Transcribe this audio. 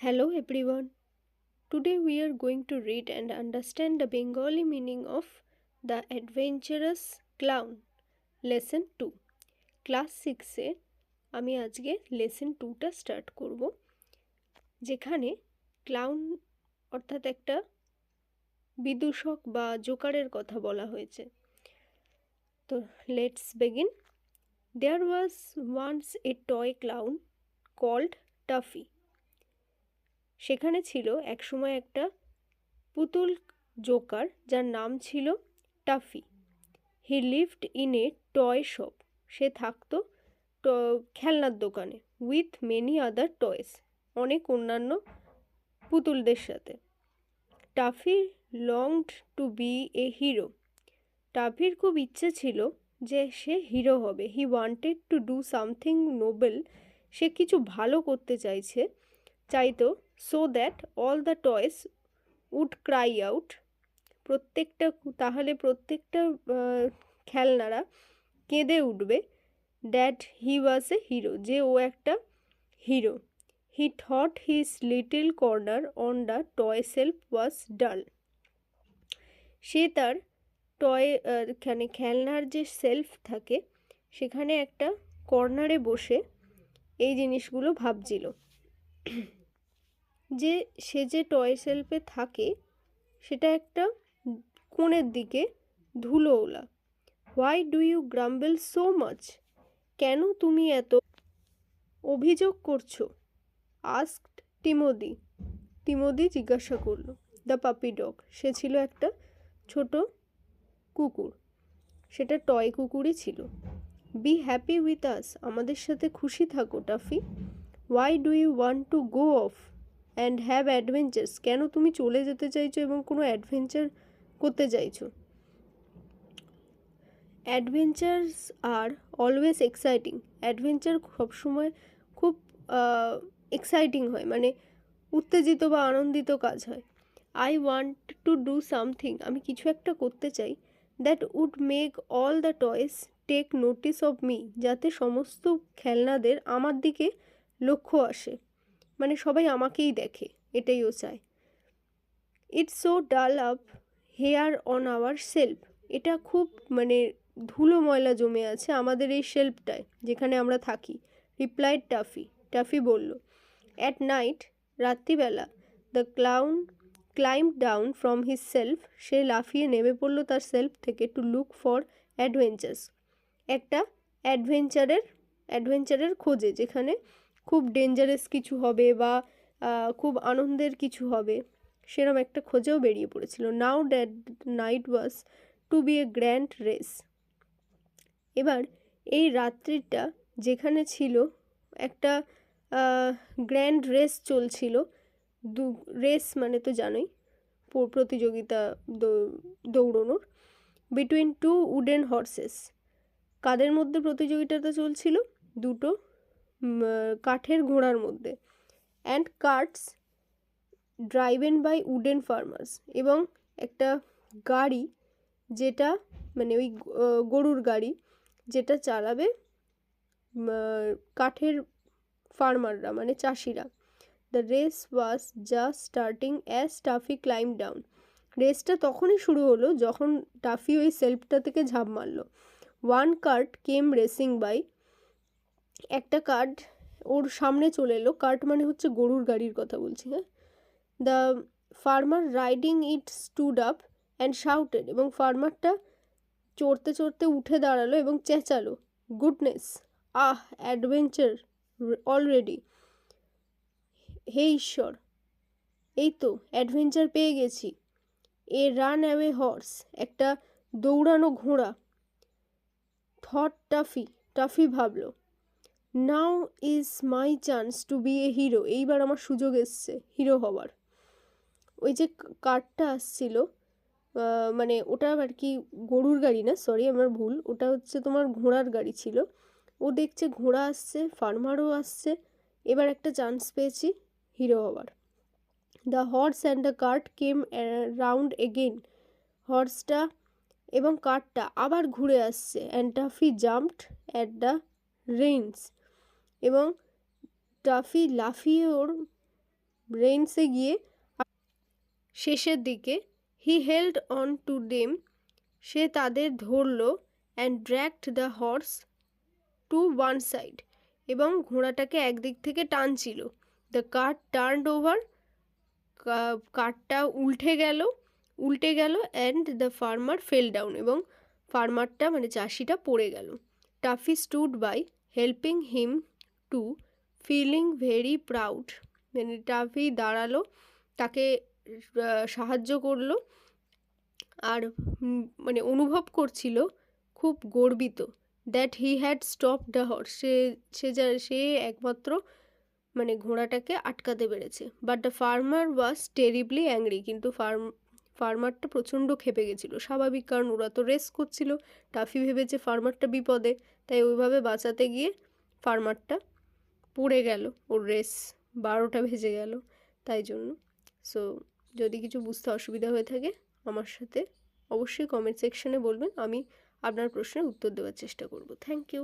Hello everyone. Today we are going to read and understand the Bengali meaning of The Adventurous Clown Lesson 2. Class 6-এ আমি আজকে lesson 2টা start করব, যেখানে clown অর্থাৎ একটা বিদূষক বা জোকারের কথা বলা হয়েছে। তো let's begin. There was once a toy clown called Taffy. সেখানে ছিল একসময় একটা পুতুল জোকার যার নাম ছিল Taffy. He lived in a toy shop. সে থাকতো খেলনার দোকানে। With many other toys. অনেক অন্যান্য পুতুলদের সাথে। Taffy longed to be a hero. টাফির খুব ইচ্ছে ছিল যে সে হিরো হবে। He wanted to do something noble. সে কিছু ভালো করতে চাইতো so that all the toys would cry out. প্রত্যেকটা খেলনারা কেঁদে উঠবে that he was A hero, যে ও একটা hero. He thought his little corner on the toy shelf was dull. সে তার খেলনার যে সেলফ থাকে সেখানে একটা কর্নারে বসে এই জিনিসগুলো ভাবছিল যে সে যে টয় সেলফে থাকে সেটা একটা কোণের দিকে ধুলোওলা। Why do you grumble so much? কেন তুমি এত অভিযোগ করছো? আস্কড টিমোদি। টিমোদি জিজ্ঞাসা করলো। দ্য পাপি ডগ। সে ছিল একটা ছোট কুকুর। সেটা টয় কুকুরই ছিল। Be happy with us. আমাদের সাথে খুশি থাকো Taffy. Why do you want to go off and have adventures? কেন তুমি চলে যেতে চাইছো এবং কোনো অ্যাডভেঞ্চার করতে চাইছো? Adventures are always exciting. Adventure সবসময় খুব এক্সাইটিং হয়, মানে উত্তেজিত বা আনন্দিত কাজ হয়। I want to do something. আমি কিছু একটা করতে চাই that would make all the toys take notice of me. যাতে সমস্ত খেলনাদের আমার দিকে লক্ষ্য আসে, মানে সবাই আমাকেই দেখে, এটাই ও চায়। ইটস সো ডাল up hair on our self. এটা খুব মানে ধুলো ময়লা জমে আছে আমাদের এই শেলফটায় যেখানে আমরা থাকি। Replied Taffy. টাফি বলল। অ্যাট নাইট, রাত্রিবেলা, the clown climb down from his shelf. সে লাফিয়ে নেমে পড়ল তার সেলফ থেকে টু লুক ফর অ্যাডভেঞ্চার্স। একটা অ্যাডভেঞ্চারের খোঁজে, যেখানে খুব ডেঞ্জারাস কিছু হবে বা খুব আনন্দের কিছু হবে, সেরম একটা খোঁজেও বেরিয়ে পড়েছিল। Now that night was to be a grand race. এবার এই রাত্রিটা যেখানে ছিল একটা গ্র্যান্ড রেস চলছিল। রেস মানে তো জানোই, প্রতিযোগিতা দৌড়নোর। Between two wooden horses. কাদের মধ্যে প্রতিযোগিতাটা চলছিল? দুটো কাঠের ঘোড়ার মধ্যে। And carts driven by wooden farmers. এবং একটা গাড়ি, যেটা মানে ওই গরুর গাড়ি, যেটা চালাবে কাঠের ফার্মাররা, মানে চাষিরা। The race was just starting as Taffy climb down. রেসটা তখনই শুরু হলো যখন টাফি ওই সেলফটা থেকে ঝাঁপ মারল। One cart came racing by. একটা কার্ট ওর সামনে চলে এলো। কার্ট মানে হচ্ছে গরুর গাড়ির কথা বলছি, হ্যাঁ। The farmer riding it stood up and shouted. এবং ফার্মারটা চড়তে চড়তে উঠে দাঁড়ালো এবং চেঁচালো, গুডনেস, আহ, অ্যাডভেঞ্চার অলরেডি। হে ঈশ্বর, এই তো অ্যাডভেঞ্চার পেয়ে গেছি। A runaway horse. একটা দৌড়ানো ঘোড়া। Thought Taffy. টাফি ভাবলো। Now is my chance to be a hero. এইবার আমার সুযোগ এসছে হিরো হওয়ার। ওই যে কারটা আসছিল, মানে ওটা আর কি গরুর গাড়ি না, সরি আমার ভুল, ওটা হচ্ছে তোমার ঘোড়ার গাড়ি ছিল। ও দেখছে ঘোড়া আসছে, ফার্মারও আসছে, এবার একটা চান্স পেয়েছি হিরো হওয়ার। The horse and the cart came round again. হর্সটা এবং কার্টটা আবার ঘুরে আসছে। And Taffy jumped at the reins. এবং টাফি লাফিয়ে ওর রেইনসে গিয়ে শেষের দিকে he held on to them, সে তাদের ধরল, and dragged the horse to one side, এবং ঘোড়াটাকে একদিক থেকে টানছিল। দ্য কার্ট টার্নড ওভার, কার্টটা উল্টে গেল and the farmer fell down, এবং ফার্মারটা মানে চাষিটা পড়ে গেল। Toffee stood by helping him to, feeling very proud, মানে টাফি দাঁড়ালো, তাকে সাহায্য করলো, আর মানে অনুভব করছিল খুব গর্বিত। That he had stop the horse, সে একমাত্র মানে ঘোড়াটাকে আটকাতে পেরেছে। But the farmer was terribly angry, কিন্তু ফার্মারটা প্রচণ্ড ক্ষেপে গেছিলো, স্বাভাবিক, কারণ ওরা তো রেস করছিল। টাফি ভেবেছে ফার্মারটা বিপদে, তাই ওইভাবে বাঁচাতে গিয়ে ফার্মারটা পড়ে গেল, ওর রেস 12টা বেজে গেল তাই জন্য। সো যদি কিছু বুঝতে অসুবিধা হয়ে থাকে আমার সাথে অবশ্যই কমেন্ট সেকশনে বলবেন, আমি আপনার প্রশ্নের উত্তর দেওয়ার চেষ্টা করব। Thank you.